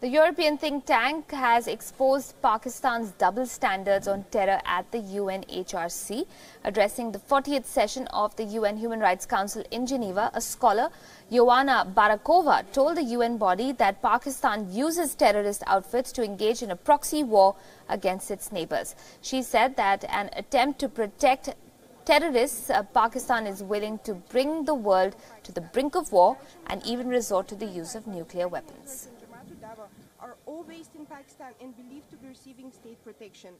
The European think tank has exposed Pakistan's double standards on terror at the UNHRC. Addressing the 40th session of the UN Human Rights Council in Geneva, a scholar, Joanna Barakova, told the UN body that Pakistan uses terrorist outfits to engage in a proxy war against its neighbors. She said that an attempt to protect terrorists, Pakistan is willing to bring the world to the brink of war and even resort to the use of nuclear weapons. Are all based in Pakistan and believed to be receiving state protection.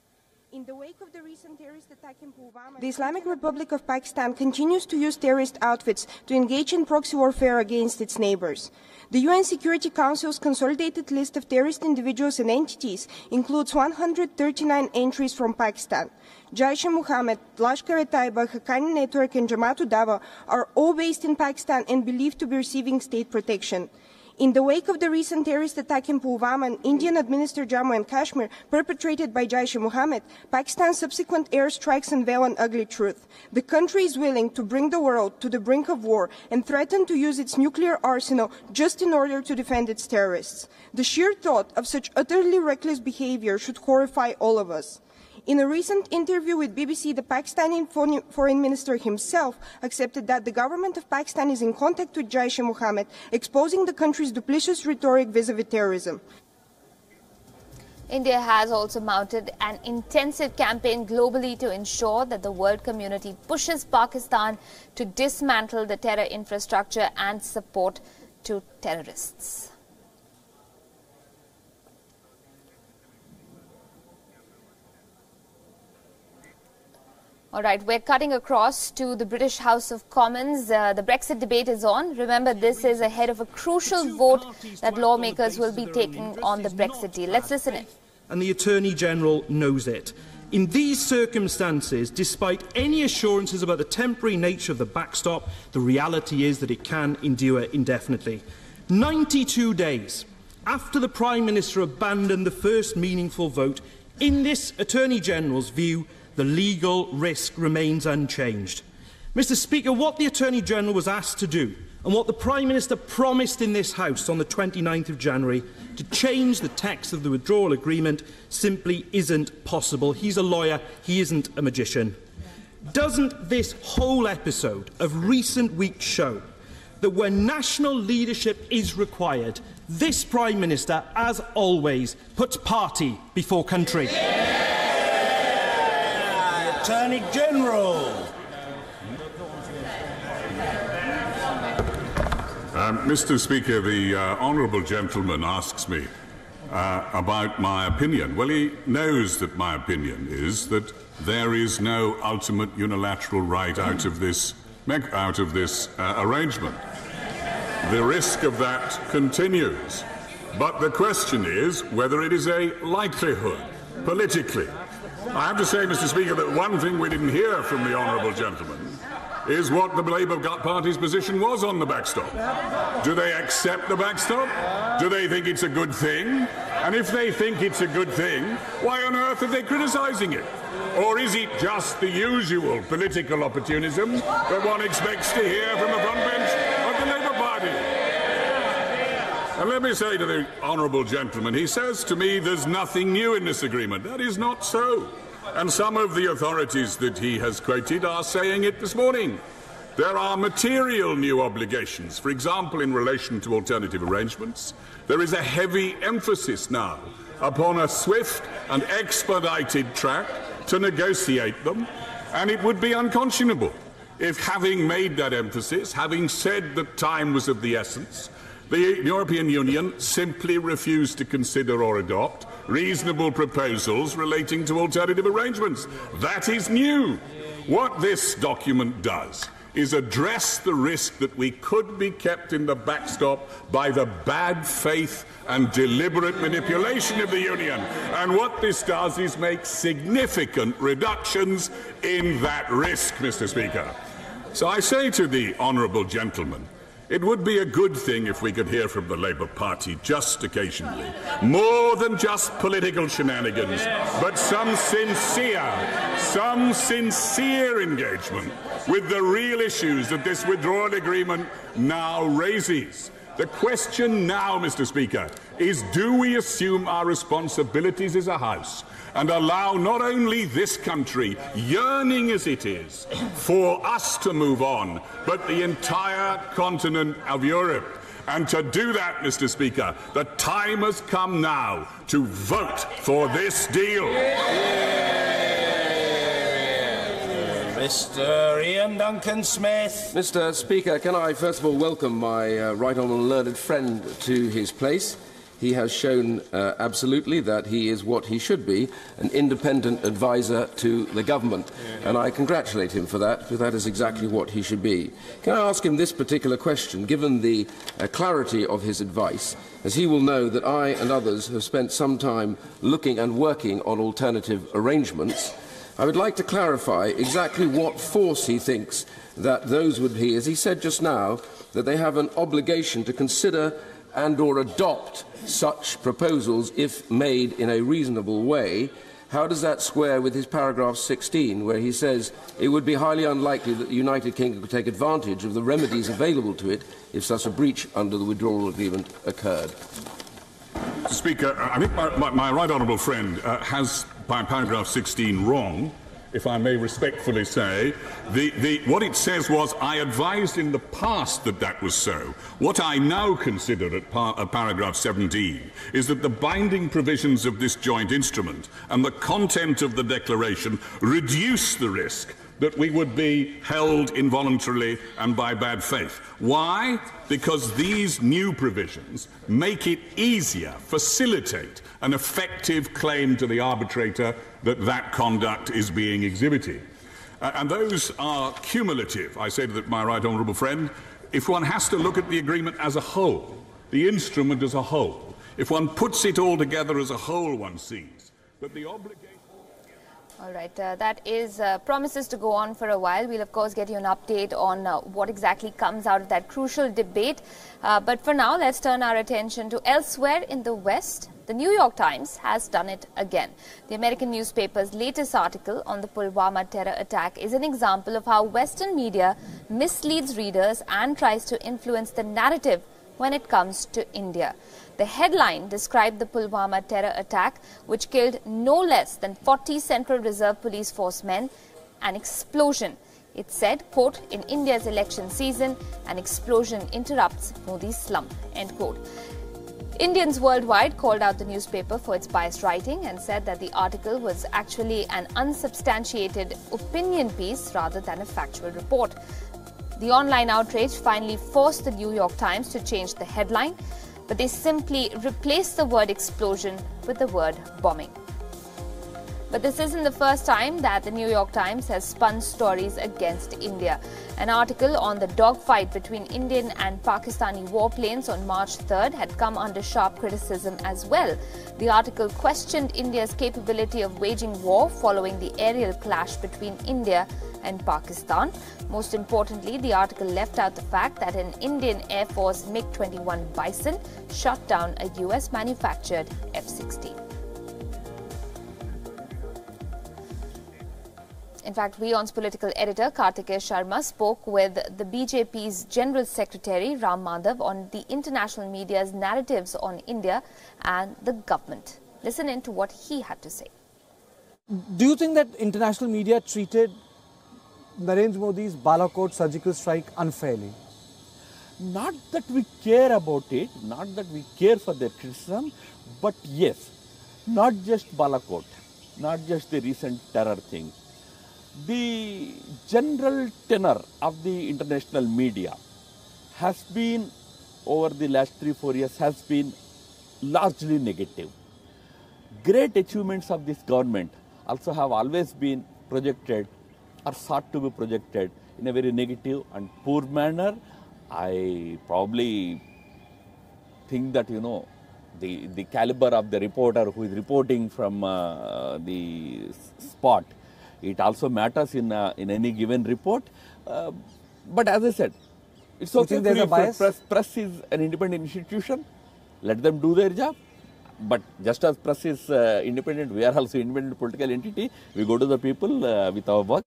In the wake of the recent terrorist attack in Pulwama, the Islamic Republic of Pakistan continues to use terrorist outfits to engage in proxy warfare against its neighbors. The UN Security Council's consolidated list of terrorist individuals and entities includes 139 entries from Pakistan. Jaish-e-Mohammed, Lashkar-e-Taiba, Haqqani Network and Jamaat-ud-Dawa are all based in Pakistan and believed to be receiving state protection. In the wake of the recent terrorist attack in Pulwama and Indian-administered Jammu and Kashmir perpetrated by Jaish-e-Mohammed, Pakistan's subsequent airstrikes unveil an ugly truth. The country is willing to bring the world to the brink of war and threaten to use its nuclear arsenal just in order to defend its terrorists. The sheer thought of such utterly reckless behavior should horrify all of us. In a recent interview with BBC, the Pakistani foreign minister himself accepted that the government of Pakistan is in contact with Jaish-e-Mohammed, exposing the country's duplicitous rhetoric vis-à-vis terrorism. India has also mounted an intensive campaign globally to ensure that the world community pushes Pakistan to dismantle the terror infrastructure and support to terrorists. All right, we're cutting across to the British House of Commons. The Brexit debate is on. Remember, this is ahead of a crucial vote that lawmakers will be taking on the Brexit deal. Let's listen in. And the Attorney General knows it. In these circumstances, despite any assurances about the temporary nature of the backstop, the reality is that it can endure indefinitely. 92 days after the Prime Minister abandoned the first meaningful vote, in this Attorney General's view, the legal risk remains unchanged. Mr. Speaker, what the Attorney General was asked to do and what the Prime Minister promised in this House on the 29th of January to change the text of the withdrawal agreement simply isn't possible. He's a lawyer, he isn't a magician. Doesn't this whole episode of recent weeks show that when national leadership is required, this Prime Minister, as always, puts party before country? Attorney General. Mr. Speaker, the honourable gentleman asks me about my opinion. Well, he knows that my opinion is that there is no ultimate unilateral right out of this arrangement. The risk of that continues. But the question is whether it is a likelihood politically. I have to say, Mr. Speaker, that one thing we didn't hear from the honourable gentleman is what the Labour Party's position was on the backstop. Do they accept the backstop? Do they think it's a good thing? And if they think it's a good thing, why on earth are they criticising it? Or is it just the usual political opportunism that one expects to hear from the front bench of the Labour Party? And let me say to the honourable gentleman, he says to me there's nothing new in this agreement. That is not so. And some of the authorities that he has quoted are saying it this morning. There are material new obligations. For example, in relation to alternative arrangements, there is a heavy emphasis now upon a swift and expedited track to negotiate them, and it would be unconscionable if, having made that emphasis, having said that time was of the essence, the European Union simply refused to consider or adopt reasonable proposals relating to alternative arrangements. That is new. What this document does is address the risk that we could be kept in the backstop by the bad faith and deliberate manipulation of the Union. And what this does is make significant reductions in that risk, Mr. Speaker. So I say to the honourable gentleman, it would be a good thing if we could hear from the Labour Party just occasionally, more than just political shenanigans, but some sincere engagement with the real issues that this withdrawal agreement now raises. The question now, Mr. Speaker, is do we assume our responsibilities as a House and allow not only this country, yearning as it is, for us to move on, but the entire continent of Europe? And to do that, Mr. Speaker, the time has come now to vote for this deal. Mr. Ian Duncan Smith. Mr. Speaker, can I first of all welcome my right honourable learned friend to his place. He has shown absolutely that he is what he should be, an independent advisor to the government. And I congratulate him for that, because that is exactly what he should be. Can I ask him this particular question, given the clarity of his advice, as he will know that I and others have spent some time looking and working on alternative arrangements. I would like to clarify exactly what force he thinks that those would be, as he said just now, that they have an obligation to consider and or adopt such proposals if made in a reasonable way. How does that square with his paragraph 16, where he says it would be highly unlikely that the United Kingdom could take advantage of the remedies available to it if such a breach under the withdrawal agreement occurred? Mr. Speaker, I think my right honourable friend has, by paragraph 16, wrong, if I may respectfully say. What it says was, I advised in the past that that was so. What I now consider at paragraph 17 is that the binding provisions of this joint instrument and the content of the declaration reduce the risk that we would be held involuntarily and by bad faith. Why? Because these new provisions make it easier, facilitate an effective claim to the arbitrator that that conduct is being exhibited. And those are cumulative, I say to my right honourable friend. If one has to look at the agreement as a whole, the instrument as a whole, if one puts it all together as a whole, one sees that the obligation... All right, that is promises to go on for a while. We'll, of course, get you an update on what exactly comes out of that crucial debate. But for now, let's turn our attention to elsewhere in the West. The New York Times has done it again. The American newspaper's latest article on the Pulwama terror attack is an example of how Western media misleads readers and tries to influence the narrative when it comes to India. The headline described the Pulwama terror attack, which killed no less than 40 Central Reserve Police Force men, an explosion. It said, quote, in India's election season, an explosion interrupts Modi's slump, end quote. Indians worldwide called out the newspaper for its biased writing and said that the article was actually an unsubstantiated opinion piece rather than a factual report. The online outrage finally forced the New York Times to change the headline, but they simply replaced the word explosion with the word bombing. But this isn't the first time that the New York Times has spun stories against India. An article on the dogfight between Indian and Pakistani warplanes on March 3rd had come under sharp criticism as well. The article questioned India's capability of waging war following the aerial clash between India and Pakistan. Most importantly, the article left out the fact that an Indian Air Force MiG-21 Bison shot down a US-manufactured F-16. In fact, WION's political editor Kartikeya Sharma spoke with the BJP's General Secretary Ram Madhav on the international media's narratives on India and the government. Listen in to what he had to say. Do you think that international media treated Narendra Modi's Balakot surgical strike unfairly? Not that we care about it, not that we care for their criticism, but yes, not just Balakot, not just the recent terror thing. The general tenor of the international media has been, over the last 3-4 years, has been largely negative. Great achievements of this government also have always been projected or sought to be projected in a very negative and poor manner. I probably think that, the caliber of the reporter who is reporting from the spot, it also matters in any given report. But as I said, it's okay if press is an independent institution. Let them do their job. But just as press is independent, we are also independent political entity. We go to the people with our work.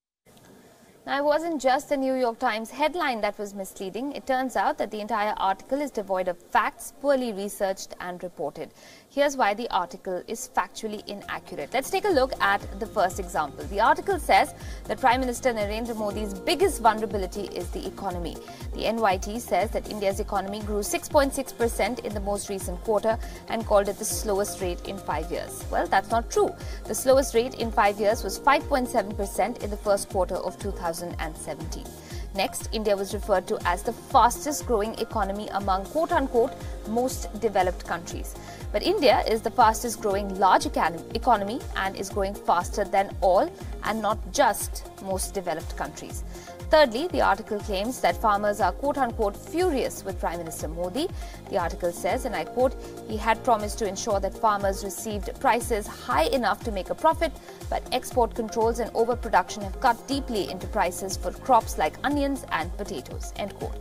Now, it wasn't just the New York Times headline that was misleading. It turns out that the entire article is devoid of facts, poorly researched and reported. Here's why the article is factually inaccurate. Let's take a look at the first example. The article says that Prime Minister Narendra Modi's biggest vulnerability is the economy. The NYT says that India's economy grew 6.6% in the most recent quarter and called it the slowest rate in 5 years. Well, that's not true. The slowest rate in 5 years was 5.7% in the first quarter of 2017. Next, India was referred to as the fastest growing economy among quote-unquote most developed countries. But India is the fastest growing large economy and is growing faster than all and not just most developed countries. Thirdly, the article claims that farmers are quote-unquote furious with Prime Minister Modi. The article says, and I quote, he had promised to ensure that farmers received prices high enough to make a profit, but export controls and overproduction have cut deeply into prices for crops like onions and potatoes, end quote.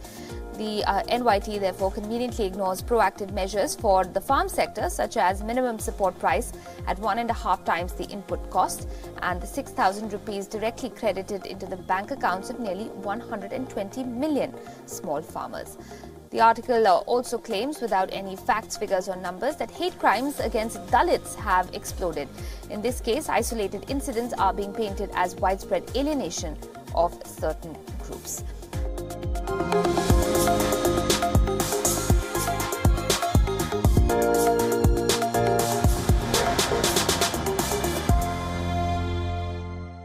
The NYT therefore conveniently ignores proactive measures for the farm sector, such as minimum support price at 1.5 times the input cost and the 6,000 rupees directly credited into the bank accounts of nearly 120 million small farmers. The article also claims, without any facts, figures or numbers, that hate crimes against Dalits have exploded. In this case, isolated incidents are being painted as widespread alienation of certain groups.